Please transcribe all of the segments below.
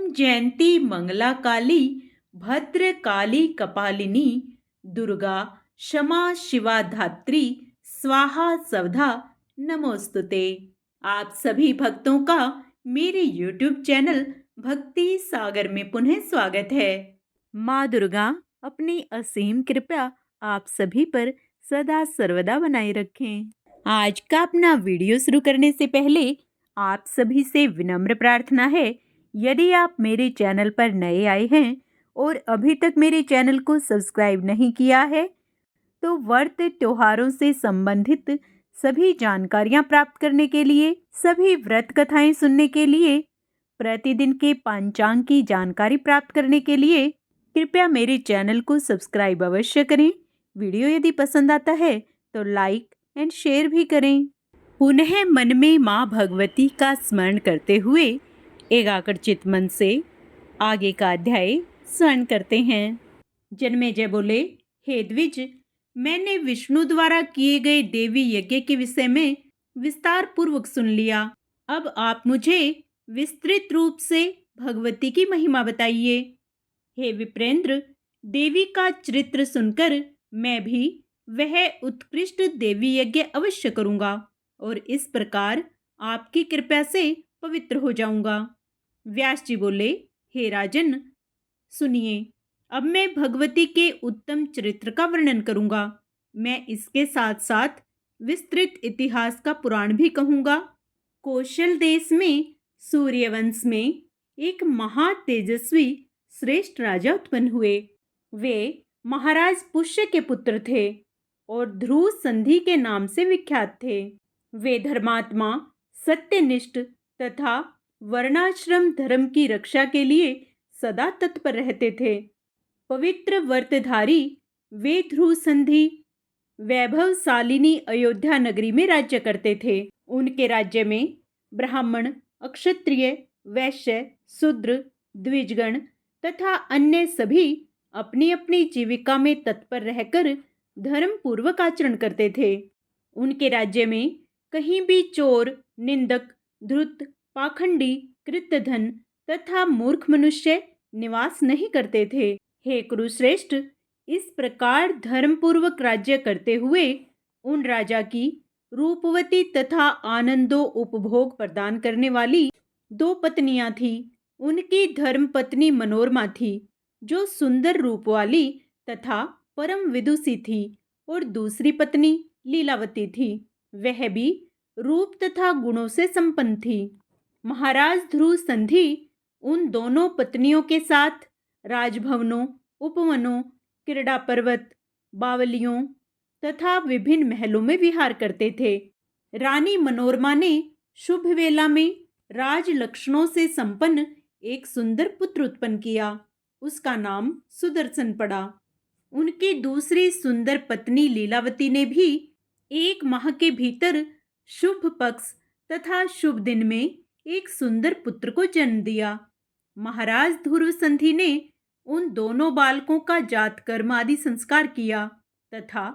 जयंती मंगला काली भद्र काली कपालिनी दुर्गा क्षमा शिवा धात्री स्वाहा स्वधा नमोस्तुते। आप सभी भक्तों का मेरे YouTube चैनल भक्ति सागर में पुनः स्वागत है। माँ दुर्गा अपनी असीम कृपा आप सभी पर सदा सर्वदा बनाए रखें। आज का अपना वीडियो शुरू करने से पहले आप सभी से विनम्र प्रार्थना है, यदि आप मेरे चैनल पर नए आए हैं और अभी तक मेरे चैनल को सब्सक्राइब नहीं किया है तो व्रत त्योहारों से संबंधित सभी जानकारियां प्राप्त करने के लिए, सभी व्रत कथाएं सुनने के लिए, प्रतिदिन के पंचांग की जानकारी प्राप्त करने के लिए कृपया मेरे चैनल को सब्सक्राइब अवश्य करें। वीडियो यदि पसंद आता है तो लाइक एंड शेयर भी करें। पुनः मन में माँ भगवती का स्मरण करते हुए एकाग्रचित मन से आगे का अध्याय स्मरण करते हैं। जन्मेजय बोले, हे द्विज, मैंने विष्णु द्वारा किए गए देवी यज्ञ के विषय में विस्तार पूर्वक सुन लिया। अब आप मुझे विस्तृत रूप से भगवती की महिमा बताइए। हे विप्रेंद्र, देवी का चरित्र सुनकर मैं भी वह उत्कृष्ट देवी यज्ञ अवश्य करूंगा और इस प्रकार आपकी कृपा से पवित्र हो जाऊंगा। व्यास जी बोले, हे राजन, सुनिए, अब मैं भगवती के उत्तम चरित्र का वर्णन करूंगा। मैं इसके साथ साथ विस्तृत इतिहास का पुराण भी कहूंगा। कौशल देश में सूर्यवंश में एक महातेजस्वी श्रेष्ठ राजा उत्पन्न हुए। वे महाराज पुष्य के पुत्र थे और ध्रुव संधि के नाम से विख्यात थे। वे धर्मात्मा, सत्यनिष्ठ तथा वर्णाश्रम धर्म की रक्षा के लिए सदा तत्पर रहते थे। पवित्र व्रतधारी वे ध्रुव संधि वैभवशालिनी अयोध्या नगरी में राज्य करते थे। उनके राज्य में ब्राह्मण, क्षत्रिय, वैश्य, शूद्र, द्विजगण तथा अन्य सभी अपनी अपनी जीविका में तत्पर रहकर धर्म पूर्वक आचरण करते थे। उनके राज्य में कहीं भी चोर, निंदक, धूर्त, पाखंडी, कृतधन तथा मूर्ख मनुष्य निवास नहीं करते थे। हे कुरुश्रेष्ठ, इस प्रकार धर्म पूर्वक राज्य करते हुए उन राजा की रूपवती तथा आनंदो उपभोग प्रदान करने वाली दो पत्नियां थीं। उनकी धर्म पत्नी मनोरमा थी, जो सुंदर रूप वाली तथा परम विदुषी थी, और दूसरी पत्नी लीलावती थी। वह भी रूप तथा गुणों से संपन्न थी। महाराज ध्रुव संधि उन दोनों पत्नियों के साथ राजभवनों, उपवनों, क्रीड़ा पर्वत, बावलियों तथा विभिन्न महलों में विहार करते थे। रानी मनोरमा ने शुभ वेला में राज लक्षणों से संपन्न एक सुंदर पुत्र उत्पन्न किया। उसका नाम सुदर्शन पड़ा। उनकी दूसरी सुंदर पत्नी लीलावती ने भी 1 माह के भीतर शुभ पक्ष तथा शुभ दिन में एक सुंदर पुत्र को जन्म दिया। महाराज ध्रुव संधि ने उन दोनों बालकों का जात कर्म आदि संस्कार किया तथा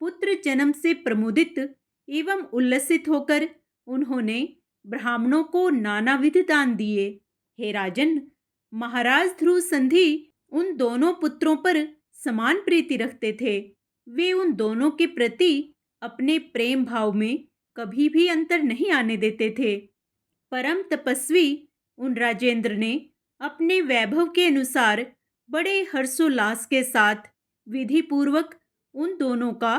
पुत्र जन्म से प्रमुदित एवं उल्लसित होकर उन्होंने ब्राह्मणों को नानाविध दान दिए। हे राजन, महाराज ध्रुव संधि उन दोनों पुत्रों पर समान प्रीति रखते थे। वे उन दोनों के प्रति अपने प्रेम भाव में कभी भी अंतर नहीं आने देते थे। परम तपस्वी उन राजेंद्र ने अपने वैभव के अनुसार बड़े हर्षोल्लास के साथ विधि पूर्वक उन दोनों का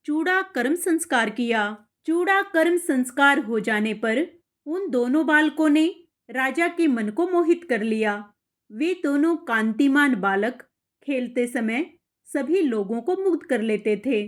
चूड़ा कर्म संस्कार किया। चूड़ा कर्म संस्कार हो जाने पर उन दोनों बालकों ने राजा के मन को मोहित कर लिया। वे दोनों कांतिमान बालक खेलते समय सभी लोगों को मुग्ध कर लेते थे।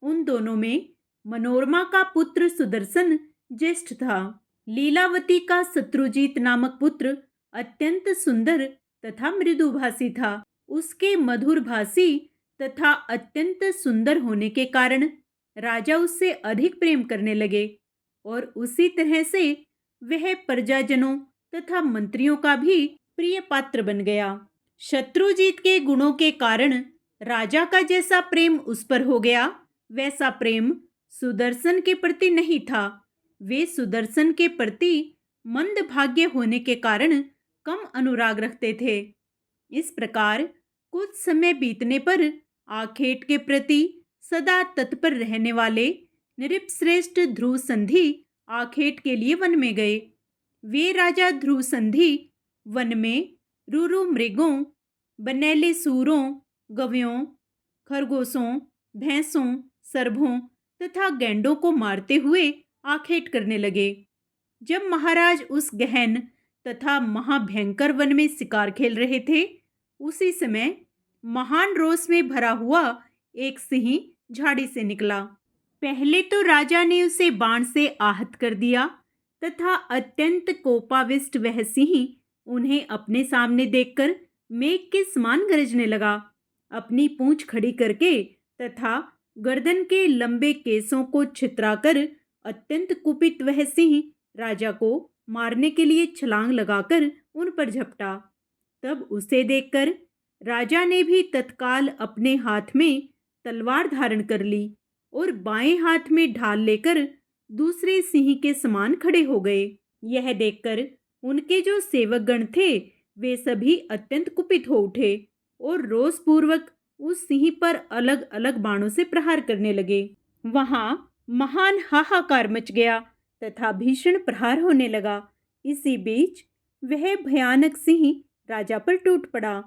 उन दोनों में मनोरमा का पुत्र सुदर्शन ज्येष्ठ था। लीलावती का शत्रुजीत नामक पुत्र अत्यंत सुंदर तथा मृदुभाषी था। उसके मधुर भाषी तथा अत्यंत सुंदर होने के कारण राजा उससे अधिक प्रेम करने लगे और उसी तरह से वह प्रजाजनों तथा मंत्रियों का भी प्रिय पात्र बन गया। शत्रुजीत के गुणों के कारण राजा का जैसा प्रेम उस पर हो गया, वैसा प्रेम सुदर्शन के प्रति नहीं था। वे सुदर्शन के प्रति मंद भाग्य होने के कारण कम अनुराग रखते थे। इस प्रकार कुछ समय बीतने पर आखेट के प्रति सदा तत्पर रहने वाले नृपश्रेष्ठ ध्रुव संधि आखेट के लिए वन में गए। वे राजा ध्रुव संधि वन में रूरु मृगों, बनेले सूरों, गव्यों, खरगोशों, भैंसों, सर्भों तथा गैंडों को मारते हुए आखेट करने लगे। जब महाराज उस गहन तथा महाभयंकर वन में शिकार खेल रहे थे, उसी समय महान रोष में भरा हुआ एक सिंह झाड़ी से निकला। पहले तो राजा ने उसे बाण से आहत कर दिया तथा अत्यंत कोपाविष्ट वह सिंह उन्हें अपने सामने देखकर मेघ के समान गरजने लगा। अपनी पूंछ खड़ी करके तथा गर्दन के लंबे केसों को छितराकर अत्यंत कुपित वह सिंह राजा को मारने के लिए छलांग लगाकर उन पर झपटा। तब उसे देखकर राजा ने भी तत्काल अपने हाथ में तलवार धारण कर ली और बाएं हाथ में ढाल लेकर दूसरे सिंह के समान खड़े हो गए। यह देखकर उनके जो सेवकगण थे वे सभी अत्यंत कुपित हो उठे और रोषपूर्वक उस सिंह पर अलग अलग बाणों से प्रहार करने लगे। वहां महान हाहाकार मच गया तथा भीषण प्रहार होने लगा। इसी बीच वह भयानक सिंह राजा पर टूट पड़ा।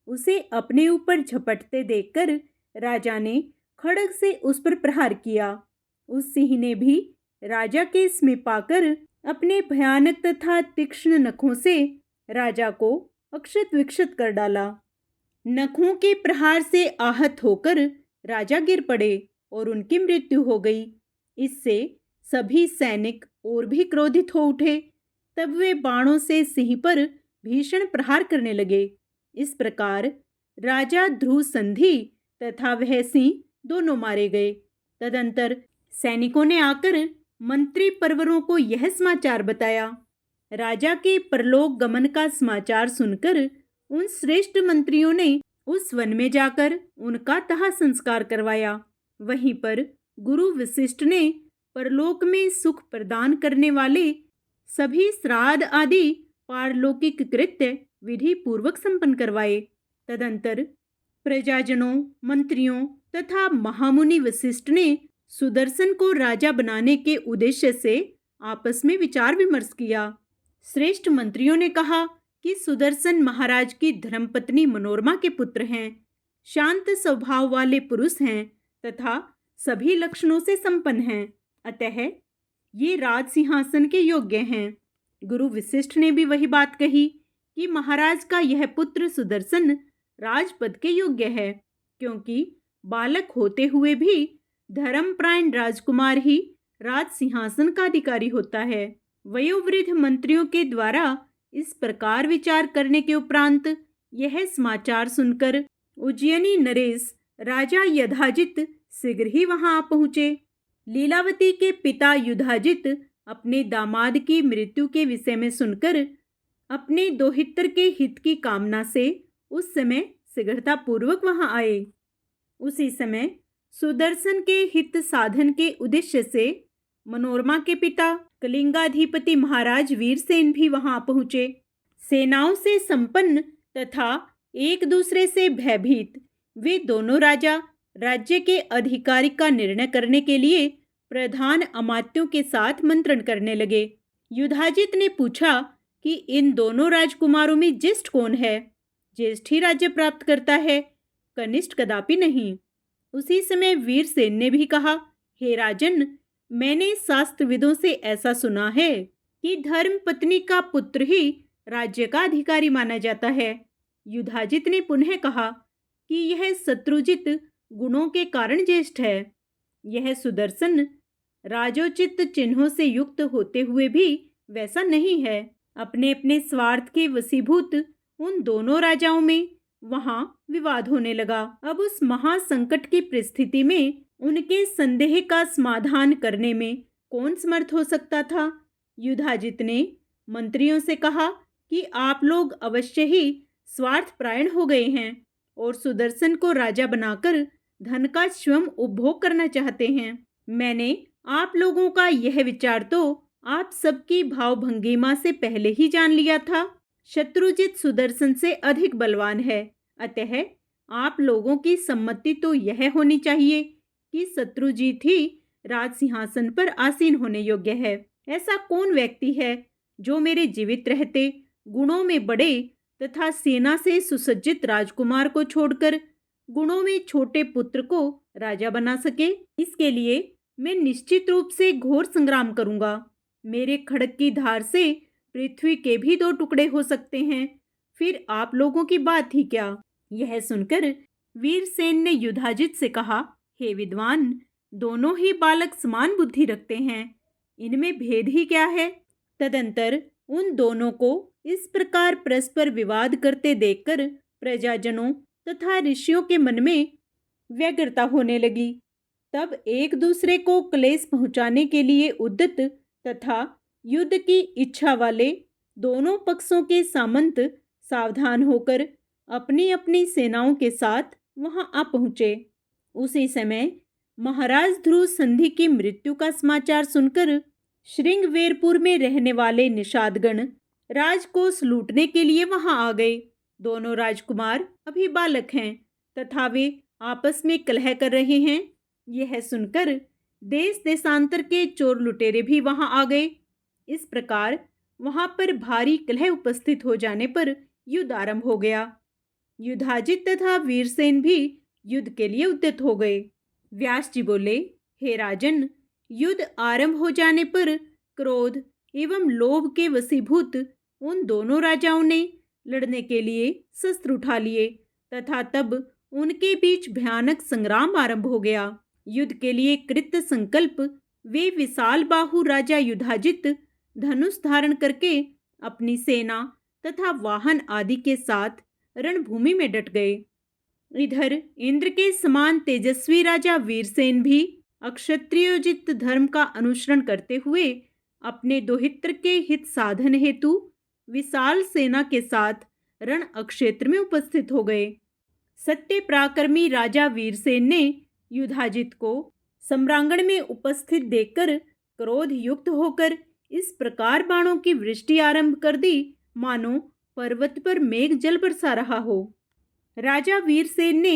उसे अपने ऊपर झपटते देखकर राजा ने खड्ग से उस पर प्रहार किया। उस सिंह ने भी राजा के समीप आकर अपने भयानक तथा तीक्ष्ण नखों से राजा को अक्षत विक्षत कर डाला। नखों के प्रहार से आहत होकर राजा गिर पड़े और उनकी मृत्यु हो गई। इससे सभी सैनिक और भी क्रोधित हो उठे। तब वे बाणों से सिंह पर भीषण प्रहार करने लगे। इस प्रकार राजा ध्रुव संधि तथा वह सिंह दोनों मारे गए। तदंतर सैनिकों ने आकर मंत्री परवरों को यह समाचार बताया। राजा के परलोक गमन का समाचार सुनकर उन श्रेष्ठ मंत्रियों ने उस वन में जाकर उनका तह संस्कार करवाया। वहीं पर गुरु वशिष्ठ ने परलोक में सुख प्रदान करने वाले सभी श्राद्ध आदि पारलौकिक कृत्य विधि पूर्वक संपन्न करवाए। तदंतर प्रजाजनों, मंत्रियों तथा महामुनि वशिष्ठ ने सुदर्शन को राजा बनाने के उद्देश्य से आपस में विचार विमर्श किया। श्रेष्ठ मंत्रियों ने कहा कि सुदर्शन महाराज की धर्मपत्नी मनोरमा के पुत्र हैं, शांत स्वभाव वाले पुरुष हैं तथा सभी लक्षणों से संपन्न हैं, अतः ये राज सिंहासन के योग्य हैं। गुरु वशिष्ठ ने भी वही बात कही कि महाराज का यह पुत्र सुदर्शन राजपद के योग्य है, क्योंकि बालक होते हुए भी धर्मपरायण राजकुमार ही राज सिंहासन का अधिकारी होता है। वयोवृद्ध मंत्रियों के द्वारा इस प्रकार विचार करने के उपरांत यह समाचार सुनकर उज्जैनी नरेश राजा युधाजित शीघ्र ही वहां आ पहुंचे। लीलावती के पिता युधाजित अपने दामाद की मृत्यु के विषय में सुनकर अपने दोहित्र के हित की कामना से उस समय शीघ्रता पूर्वक वहां आए। उसी समय सुदर्शन के हित साधन के उद्देश्य से मनोरमा के पिता कलिंगाधिपति महाराज वीरसेन भी वहां पहुंचे। सेनाओं से संपन्न तथा एक दूसरे से भयभीत वे दोनों राजा राज्य के अधिकारी का निर्णय करने के लिए प्रधान अमात्यों के साथ मंत्रण करने लगे। युधाजित ने पूछा कि इन दोनों राजकुमारों में ज्येष्ठ कौन है? ज्येष्ठ ही राज्य प्राप्त करता है, कनिष्ठ कदापि नहीं। उसी समय वीरसेन ने भी कहा, हे राजन, मैंने शास्त्रविदों से ऐसा सुना है कि धर्म पत्नी का पुत्र ही राज्य का अधिकारी माना जाता है। युधाजित ने पुनः कहा कि यह शत्रुजित गुणों के कारण ज्येष्ठ है। यह सुदर्शन राजोचित चिन्हों से युक्त होते हुए भी वैसा नहीं है। अपने अपने स्वार्थ के वशीभूत उन दोनों राजाओं में वहां विवाद होने लगा। अब उस महासंकट की परिस्थिति में उनके संदेह का समाधान करने में कौन समर्थ हो सकता था? युधाजित ने मंत्रियों से कहा कि आप लोग अवश्य ही स्वार्थपरायण हो गए हैं और सुदर्शन को राजा बनाकर धन का स्वयं उपभोग करना चाहते हैं। मैंने आप लोगों का यह विचार तो आप सबकी भावभंगिमा से पहले ही जान लिया था। शत्रुजित सुदर्शन से अधिक बलवान है। अतः आप लोगों की सम्मति तो यह होनी चाहिए कि शत्रुजीत ही राज सिंहासन पर आसीन होने योग्य है। ऐसा कौन व्यक्ति है जो मेरे जीवित रहते गुणों में बड़े तथा सेना से सुसज्जित राजकुमार को छोड़कर गुणों में छोटे पुत्र को राजा बना सके? इसके लिए मैं निश्चित रूप से घोर संग्राम करूंगा। मेरे खड्ग की धार से पृथ्वी के भी 2 टुकड़े हो सकते हैं। फिर आप लोगों की बात ही क्या? यह सुनकर वीरसेन ने युधाजित से कहा, हे विद्वान, दोनों ही बालक समान बुद्धि रखते हैं, इनमें भेद ही क्या है? तदंतर उन दोनों को इस प्रकार परस्पर विवाद करते देखकर प्रजाजनों तथा ऋषियों के मन में व्यग्रता होने लगी। तब एक दूसरे को क्लेश पहुंचाने के लिए उद्यत तथा युद्ध की इच्छा वाले दोनों पक्षों के सामंत सावधान होकर अपनी अपनी सेनाओं के साथ वहां आ पहुंचे। उसी समय महाराज ध्रुव संधि की मृत्यु का समाचार सुनकर श्रृंगवेरपुर में रहने वाले निषादगण राजकोष लूटने के लिए वहां आ गए। दोनों राजकुमार अभी बालक हैं तथा वे आपस में कलह कर रहे हैं। यह सुनकर देश देशांतर के चोर लुटेरे भी वहां आ गए। इस प्रकार वहां पर भारी कलह उपस्थित हो जाने पर युद्ध आरंभ हो गया। युधाजित तथा वीरसेन भी युद्ध के लिए उद्यत हो गए। व्यास जी बोले, हे राजन, युद्ध आरंभ हो जाने पर क्रोध एवं लोभ के वशीभूत उन दोनों राजाओं ने लड़ने के लिए शस्त्र उठा लिए तथा तब उनके बीच भयानक संग्राम आरंभ हो गया। युद्ध के लिए कृत संकल्प वे विशाल बाहु राजा युधाजित धनुष धारण करके अपनी सेना तथा वाहन आदि के साथ रणभूमि में डट गए। इधर इंद्र के समान तेजस्वी राजा वीरसेन भी अक्षत्रियोचित धर्म का अनुसरण करते हुए अपने दोहित्र के हित साधन हेतु विशाल सेना के साथ रण अक्षेत्र में उपस्थित हो गए। सत्य पराक्रमी राजा वीरसेन ने युधाजित को सम्रांगण में उपस्थित देखकर क्रोध युक्त होकर इस प्रकार बाणों की वृष्टि आरंभ कर दी मानो पर्वत पर मेघ जल बरसा रहा हो। राजा वीरसेन ने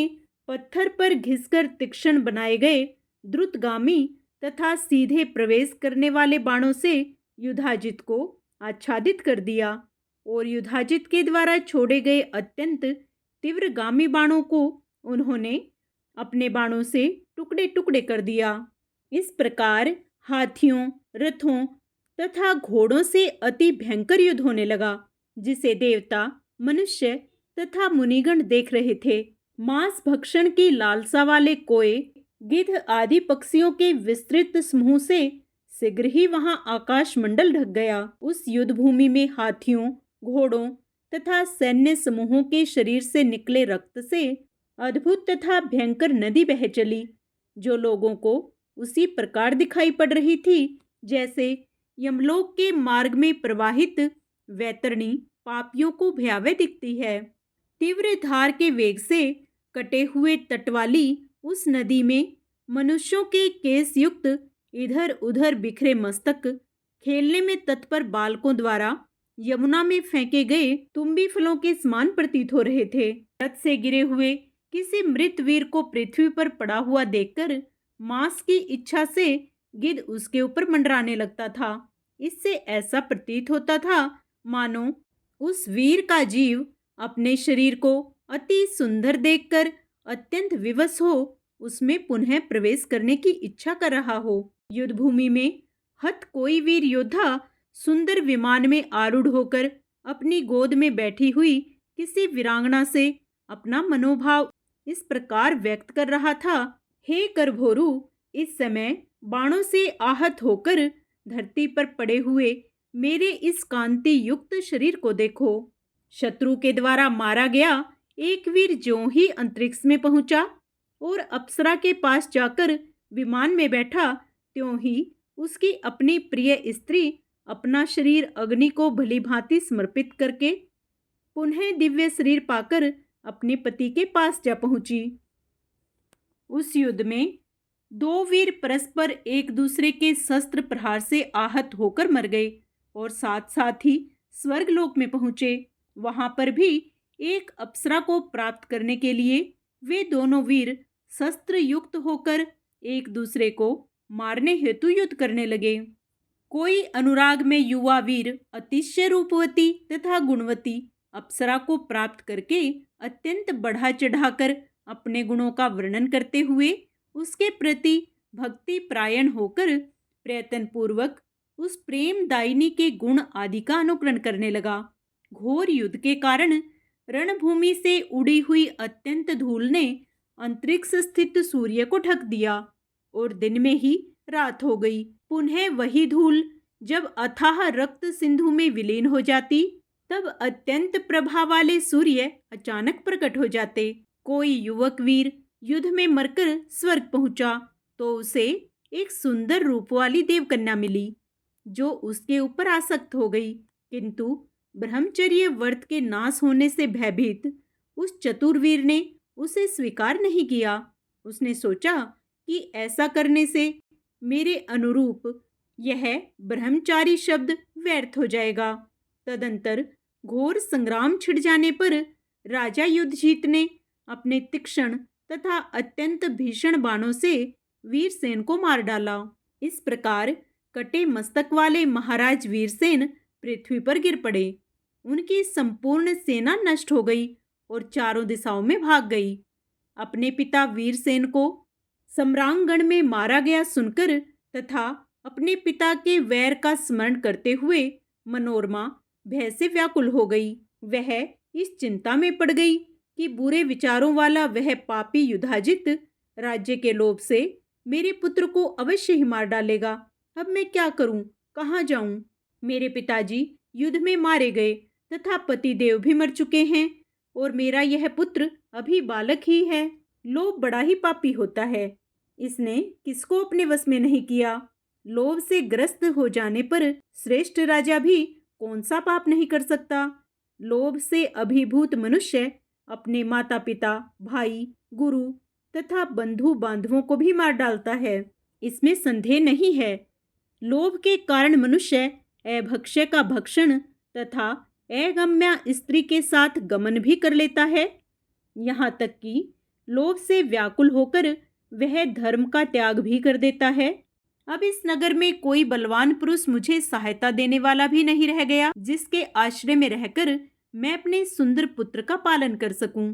पत्थर पर घिसकर तीक्ष्ण बनाए गए द्रुतगामी तथा सीधे प्रवेश करने वाले बाणों से युधाजित को आच्छादित कर दिया और युधाजित के द्वारा छोड़े गए अत्यंत तीव्रगामी बाणों को उन्होंने अपने बाणों से टुकड़े टुकड़े कर दिया। इस प्रकार हाथियों, रथों तथा घोड़ों से अति भयंकर युद्ध होने लगा, जिसे देवता, मनुष्य तथा मुनिगण देख रहे थे। मांस भक्षण की लालसा वाले कोए, गिद्ध आदि पक्षियों के विस्तृत समूह से शीघ्र ही वहां आकाश मंडल ढक गया। उस युद्ध भूमि में हाथियों, घोड़ों तथा सैन्य समूहों के शरीर से निकले रक्त से अद्भुत तथा भयंकर नदी बह चली, जो लोगों को उसी प्रकार दिखाई पड़ रही थी जैसे यमलोक के मार्ग में प्रवाहित वैतरणी पापियों को भयावह दिखती है। तीव्र धार के वेग से कटे हुए तट वाली उस नदी में मनुष्यों के केस युक्त इधर उधर बिखरे मस्तक खेलने में तत्पर बालकों द्वारा यमुना में फेंके गए तुम्बी फलों के समान प्रतीत हो रहे थे। रथ से गिरे हुए किसी मृत वीर को पृथ्वी पर पड़ा हुआ देखकर मांस की इच्छा से गिद्ध उसके ऊपर मंडराने लगता था। इससे ऐसा प्रतीत होता था मानो उस वीर का जीव अपने शरीर को अति सुंदर देखकर अत्यंत विवश हो उसमें पुनः प्रवेश करने की इच्छा कर रहा हो। युद्ध भूमि में हत कोई वीर योद्धा सुंदर विमान में आरूढ़ होकर अपनी गोद में बैठी हुई किसी वीरांगना से अपना मनोभाव इस प्रकार व्यक्त कर रहा था, हे करभोरु, इस समय बाणों से आहत होकर धरती पर पड़े हुए मेरे इस कांति युक्त शरीर को देखो। शत्रु के द्वारा मारा गया एक वीर ज्यों ही अंतरिक्ष में पहुंचा और अप्सरा के पास जाकर विमान में बैठा, त्यों ही उसकी अपनी प्रिय स्त्री अपना शरीर अग्नि को भली भांति समर्पित करके पुनः दिव्य शरीर पाकर अपने पति के पास जा पहुंची। उस युद्ध में 2 वीर परस्पर एक दूसरे के शस्त्र प्रहार से आहत होकर मर गए और साथ साथ ही स्वर्गलोक में पहुंचे। वहां पर भी एक अप्सरा को प्राप्त करने के लिए वे दोनों वीर शस्त्र युक्त होकर एक दूसरे को मारने हेतु युद्ध करने लगे। कोई अनुराग में युवा वीर अतिशय रूपवती तथा गुणवती अप्सरा को प्राप्त करके अत्यंत बढ़ा चढ़ाकर अपने गुणों का वर्णन करते हुए उसके प्रति भक्ति प्रायण होकर प्रयत्न पूर्वक उस प्रेम दायिनी के गुण आदि का अनुकरण करने लगा। घोर युद्ध के कारण रणभूमि से उड़ी हुई अत्यंत धूल ने अंतरिक्ष स्थित सूर्य को ढक दिया और दिन में ही रात हो गई। पुनः वही धूल जब अथाह रक्त सिंधु में विलीन हो जाती, तब अत्यंत प्रभा वाले सूर्य अचानक प्रकट हो जाते। कोई युवक वीर युद्ध में मरकर स्वर्ग पहुंचा तो उसे एक सुंदर रूप वाली देवकन्या मिली जो उसके ऊपर आसक्त हो गई, किंतु ब्रह्मचर्य व्रत के नाश होने से भयभीत उस चतुरवीर ने उसे स्वीकार नहीं किया। उसने सोचा कि ऐसा करने से मेरे अनुरूप यह ब्रह्मचारी शब्द व्यर्थ हो जाएगा। तदंतर घोर संग्राम छिड़ जाने पर राजा युद्ध जीतने अपने तीक्ष्ण तथा अत्यंत भीषण बाणों से वीरसेन को मार डाला। इस प्रकार कटे मस्तक वाले महाराज वीरसेन पृथ्वी पर गिर पड़े। उनकी संपूर्ण सेना नष्ट हो गई और चारों दिशाओं में भाग गई। अपने पिता वीरसेन को सम्रांगण में मारा गया सुनकर तथा अपने पिता के वैर का स्मरण करते हुए मनोरमा भय से व्याकुल हो गई। वह इस चिंता में पड़ गई कि बुरे विचारों वाला वह पापी युधाजित राज्य के लोभ से मेरे पुत्र को अवश्य ही मार डालेगा। अब मैं क्या करूं, कहाँ जाऊं? मेरे पिताजी युद्ध में मारे गए तथा पतिदेव भी मर चुके हैं और मेरा यह पुत्र अभी बालक ही है। लोभ बड़ा ही पापी होता है, इसने किसको अपने वश में नहीं किया। लोभ से ग्रस्त हो जाने पर श्रेष्ठ राजा भी कौन सा पाप नहीं कर सकता। लोभ से अभिभूत मनुष्य अपने माता पिता, भाई, गुरु तथा बंधु बांधवों को भी मार डालता है, इसमें संदेह नहीं है। लोभ के कारण मनुष्य अभक्ष्य का भक्षण तथा अगम्या स्त्री के साथ गमन भी कर लेता है। यहाँ तक कि लोभ से व्याकुल होकर वह धर्म का त्याग भी कर देता है। अब इस नगर में कोई बलवान पुरुष मुझे सहायता देने वाला भी नहीं रह गया जिसके आश्रय में रहकर मैं अपने सुंदर पुत्र का पालन कर सकूं।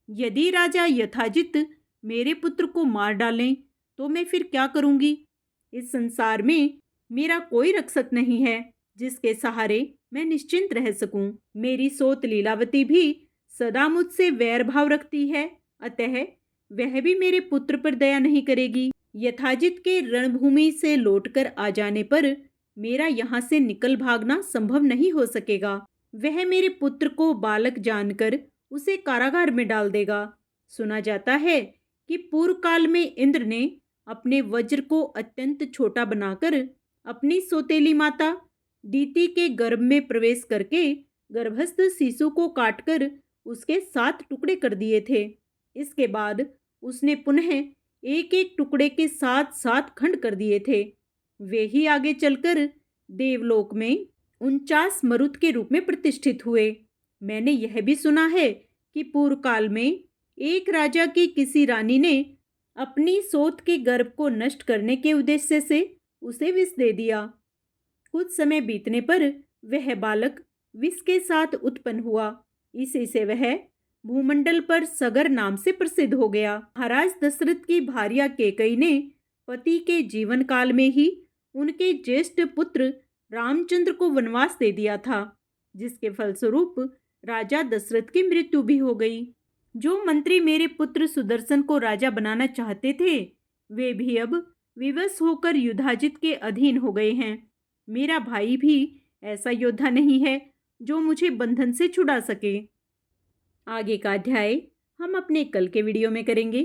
यदि राजा यथाजित मेरे पुत्र को मार डालें तो मैं फिर क्या करूंगी? इस संसार में मेरा कोई रक्षक नहीं है जिसके सहारे मैं निश्चिंत रह सकूं। मेरी सोत लीलावती भी सदा मुझसे वैर भाव रखती है, अतः वह भी मेरे पुत्र पर दया नहीं करेगी। यथाजित के रणभूमि से लौटकर आ जाने पर मेरा यहाँ से निकल भागना संभव नहीं हो सकेगा। वह मेरे पुत्र को बालक जानकर उसे कारागार में डाल देगा। सुना जाता है कि पूर्व काल में इंद्र ने अपने वज्र को अत्यंत छोटा बनाकर अपनी सौतेली माता दीति के गर्भ में प्रवेश करके गर्भस्थ शिशु को काटकर उसके 7 टुकड़े कर दिए थे। इसके बाद उसने पुनः एक एक टुकड़े के 7-7 खंड कर दिए थे। वे ही आगे चलकर देवलोक में 49 मरुत के रूप में प्रतिष्ठित हुए। मैंने यह भी सुना है कि पूर्व काल में एक राजा की किसी रानी ने अपनी सोत के गर्भ को नष्ट करने के उद्देश्य से उसे विष दे दिया। कुछ समय बीतने पर वह बालक विष के साथ उत्पन्न हुआ। इसी से वह भूमंडल पर सगर नाम से प्रसिद्ध हो गया। महाराज दशरथ की भार्या केकई ने पति के जीवन काल में ही उनके ज्येष्ठ पुत्र रामचंद्र को वनवास दे दिया था, जिसके फलस्वरूप राजा दशरथ की मृत्यु भी हो गई। जो मंत्री मेरे पुत्र सुदर्शन को राजा बनाना चाहते थे, वे भी अब विवश होकर युधाजित के अधीन हो गए हैं। मेरा भाई भी ऐसा योद्धा नहीं है जो मुझे बंधन से छुड़ा सके। आगे का अध्याय हम अपने कल के वीडियो में करेंगे।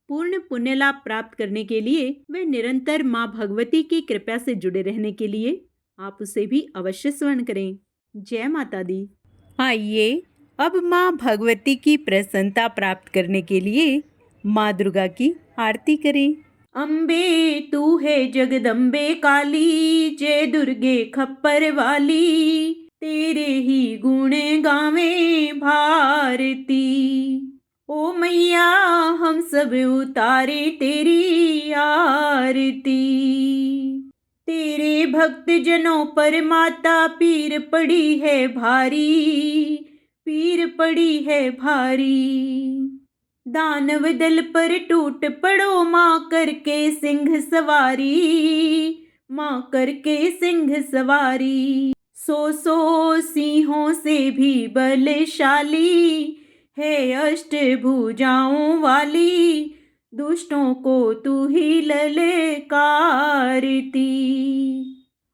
पूर्ण पुण्य लाभ प्राप्त करने के लिए व निरंतर माँ भगवती की कृपा से जुड़े रहने के लिए आप उसे भी अवश्य स्मरण करें। जय माता दी। आइए अब माँ भगवती की प्रसन्नता प्राप्त करने के लिए माँ दुर्गा की आरती करें। अम्बे तू है जगदम्बे काली, जय दुर्गे खप्पर वाली। तेरे ही गुण गावें भारती। ओ मैया हम सब उतारे तेरी आरती। तेरे भक्त जनों पर माता पीर पड़ी है भारी, पीर पड़ी है भारी। दानव दल पर टूट पड़ो माँ करके सिंह सवारी, माँ करके सिंह सवारी। सौ सिंहों से भी बलशाली है अष्टभुजाओं वाली, दुष्टों को तू ही ललकारती।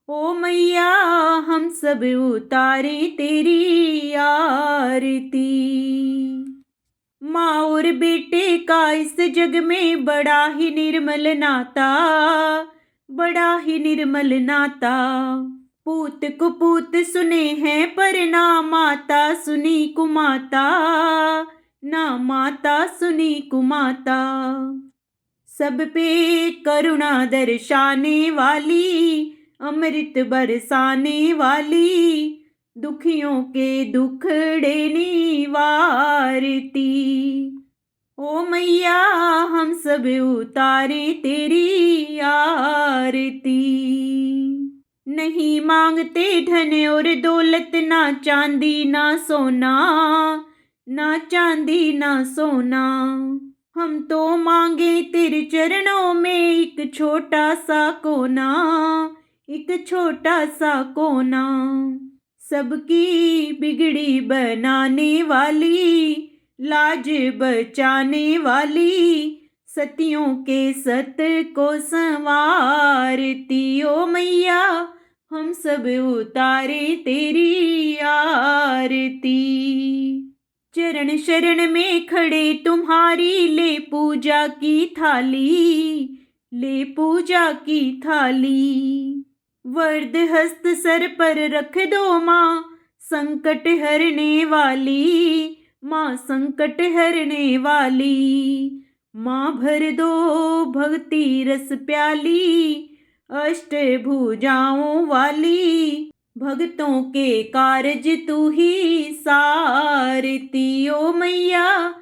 ओ मैया हम सब उतारे तेरी आरती। माँ और बेटे का इस जग में बड़ा ही निर्मल नाता, बड़ा ही निर्मल नाता। पूत कुपूत सुने हैं पर ना माता सुनी कुमाता, ना माता सुनी कुमाता। सब पे करुणा दर्शाने वाली, अमृत बरसाने वाली, दुखियों के दुखड़े निवारती। ओ मैया हम सब उतारे तेरी आरती। नहीं मांगते धन और दौलत, ना चांदी ना सोना, ना चांदी ना सोना। हम तो मांगे तेरे चरणों में एक छोटा सा कोना, एक छोटा सा कोना। सबकी बिगड़ी बनाने वाली, लाज बचाने वाली, सतियों के सत को संवारती। ओ मैया हम सब उतारे तेरी आरती। चरण शरण में खड़े तुम्हारी, ले पूजा की थाली, ले पूजा की थाली। वरद हस्त सर पर रख दो माँ, संकट हरने वाली, माँ संकट हरने वाली। माँ भर दो भक्ति रस प्याली, अष्टभुजाओं वाली, भक्तों के कारज तू ही सारती। ओ मैया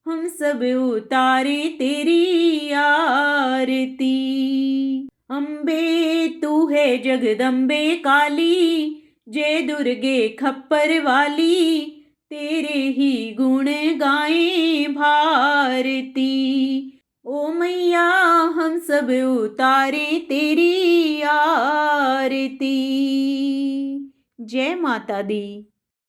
हम सब उतारे तेरी आरती। अम्बे तू है जगदम्बे काली, जय दुर्गे खप्पर वाली, तेरे ही गुण गाएं भारती। ओ मैया हम सब उतारे तेरी आरती। जय माता दी।